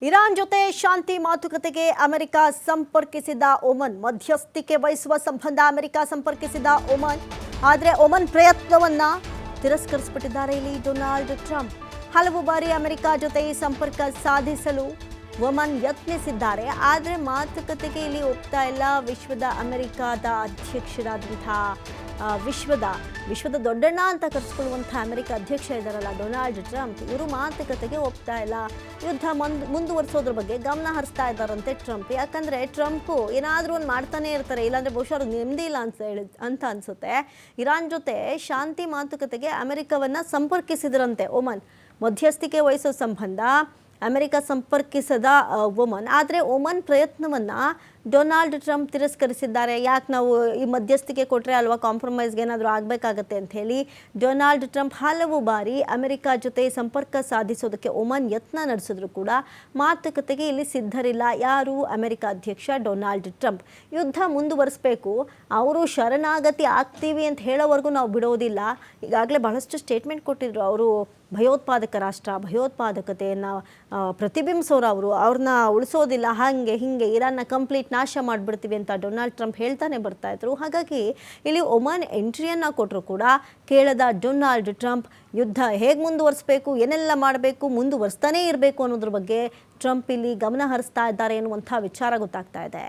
Iran ಜೊತೆ ಶಾಂತಿ ಮಾತುಕತೆಗೆ America ಸಂಪರ್ಕಿಸಿದ ಒಮನ್ ಮಧ್ಯಸ್ಥಿಕೆ ವಹಿಸುವ ಸಂಬಂಧ ಅಮೆರಿಕ ಸಂಪರ್ಕಿಸಿದ ಒಮನ್ ಆದರೆ ಒಮನ್ ಪ್ರಯತ್ನವನ್ನ ತಿರಸ್ಕರಿಸಿಬಿಟ್ಟಿದ್ದಾರೆ ಇಲ್ಲಿ ಡೊನಾಲ್ಡ್ ಟ್ರಂಪ್ ಹಲವು ಬಾರಿ ಅಮೆರಿಕ ಜೊತೆ ಈ ಸಂಪರ್ಕ ಸಾಧಿಸಲು ಒಮನ್ ಯತ್ನಿಸಿದ್ದಾರೆ ಆದರೆ ಮಾತುಕತೆಗೆ ಇಲ್ಲಿ ಒಪ್ತಾ ಇಲ್ಲ ವಿಶ್ವದ ಅಮೆರಿಕದ ಅಧ್ಯಕ್ಷರಾದಂತಹ ವಿಶ್ವದ ದೊಡ್ಡಣ್ಣ ಅಂತ ಕರೆಸಿಕೊಳ್ಳುವಂಥ ಅಮೆರಿಕ ಅಧ್ಯಕ್ಷ ಇದ್ದಾರಲ್ಲ ಡೊನಾಲ್ಡ್ ಟ್ರಂಪ್ ಇವರು ಮಾತುಕತೆಗೆ ಒಪ್ತಾ ಇಲ್ಲ ಯುದ್ಧ ಮುಂದುವರಿಸೋದ್ರ ಬಗ್ಗೆ ಗಮನ ಹರಿಸ್ತಾ ಇದ್ದಾರಂತೆ ಟ್ರಂಪ್ ಯಾಕಂದರೆ ಟ್ರಂಪು ಏನಾದರೂ ಒಂದು ಮಾಡ್ತಾನೆ ಇರ್ತಾರೆ ಇಲ್ಲಾಂದರೆ ಬಹುಶಃ ಅವ್ರಿಗೆ ನೆಮ್ಮದಿ ಇಲ್ಲ ಅಂತ ಅನಿಸುತ್ತೆ ಇರಾನ್ ಜೊತೆ ಶಾಂತಿ ಮಾತುಕತೆಗೆ ಅಮೆರಿಕವನ್ನು ಸಂಪರ್ಕಿಸಿದ್ರಂತೆ ಒಮನ್ ಮಧ್ಯಸ್ಥಿಕೆ ವಹಿಸೋ ಸಂಬಂಧ ಅಮೆರಿಕ ಸಂಪರ್ಕಿಸದ ಒಮನ್ ಆದರೆ ಒಮನ್ ಪ್ರಯತ್ನವನ್ನು ಡೊನಾಲ್ಡ್ ಟ್ರಂಪ್ ತಿರಸ್ಕರಿಸಿದ್ದಾರೆ ಯಾಕೆ ನಾವು ಈ ಮಧ್ಯಸ್ಥಿಕೆ ಕೊಟ್ಟರೆ ಅಲ್ವಾ ಕಾಂಪ್ರಮೈಸ್ಗೆ ಏನಾದರೂ ಆಗಬೇಕಾಗತ್ತೆ ಅಂತ ಹೇಳಿ ಡೊನಾಲ್ಡ್ ಟ್ರಂಪ್ ಹಲವು ಬಾರಿ ಅಮೆರಿಕ ಜೊತೆ ಸಂಪರ್ಕ ಸಾಧಿಸೋದಕ್ಕೆ ಒಮನ್ ಯತ್ನ ನಡೆಸಿದ್ರು ಕೂಡ ಮಾತುಕತೆಗೆ ಇಲ್ಲಿ ಸಿದ್ಧರಿಲ್ಲ ಯಾರು ಅಮೆರಿಕ ಅಧ್ಯಕ್ಷ ಡೊನಾಲ್ಡ್ ಟ್ರಂಪ್ ಯುದ್ಧ ಮುಂದುವರಿಸಬೇಕು ಅವರು ಶರಣಾಗತಿ ಆಗ್ತೀವಿ ಅಂತ ಹೇಳೋವರೆಗೂ ನಾವು ಬಿಡೋದಿಲ್ಲ ಈಗಾಗಲೇ ಬಹಳಷ್ಟು ಸ್ಟೇಟ್ಮೆಂಟ್ ಕೊಟ್ಟಿದ್ರು ಅವರು ಭಯೋತ್ಪಾದಕ ರಾಷ್ಟ್ರ ಭಯೋತ್ಪಾದಕತೆಯನ್ನು ಪ್ರತಿಬಿಂಬಿಸೋರು ಅವ್ರನ್ನ ಉಳಿಸೋದಿಲ್ಲ ಹಾಗೆ ಹೀಗೆ ಇರಾನ್ನ ಕಂಪ್ಲೀಟ್ ನಾಶ ಮಾಡಿಬಿಡ್ತೀವಿ ಅಂತ ಡೊನಾಲ್ಡ್ ಟ್ರಂಪ್ ಹೇಳ್ತಾನೆ ಬರ್ತಾ ಇದ್ರು ಹಾಗಾಗಿ ಇಲ್ಲಿ ಒಮನ್ ಎಂಟ್ರಿಯನ್ನು ಕೊಟ್ಟರು ಕೂಡ ಕೇಳದ ಡೊನಾಲ್ಡ್ ಟ್ರಂಪ್ ಯುದ್ಧ ಹೇಗೆ ಮುಂದುವರಿಸಬೇಕು ಏನೆಲ್ಲ ಮಾಡಬೇಕು ಮುಂದುವರಿಸ್ತಾನೇ ಇರಬೇಕು ಅನ್ನೋದ್ರ ಬಗ್ಗೆ ಟ್ರಂಪ್ ಇಲ್ಲಿ ಗಮನ ಹರಿಸ್ತಾ ಇದ್ದಾರೆ ಎನ್ನುವಂಥ ವಿಚಾರ ಗೊತ್ತಾಗ್ತಾ ಇದೆ.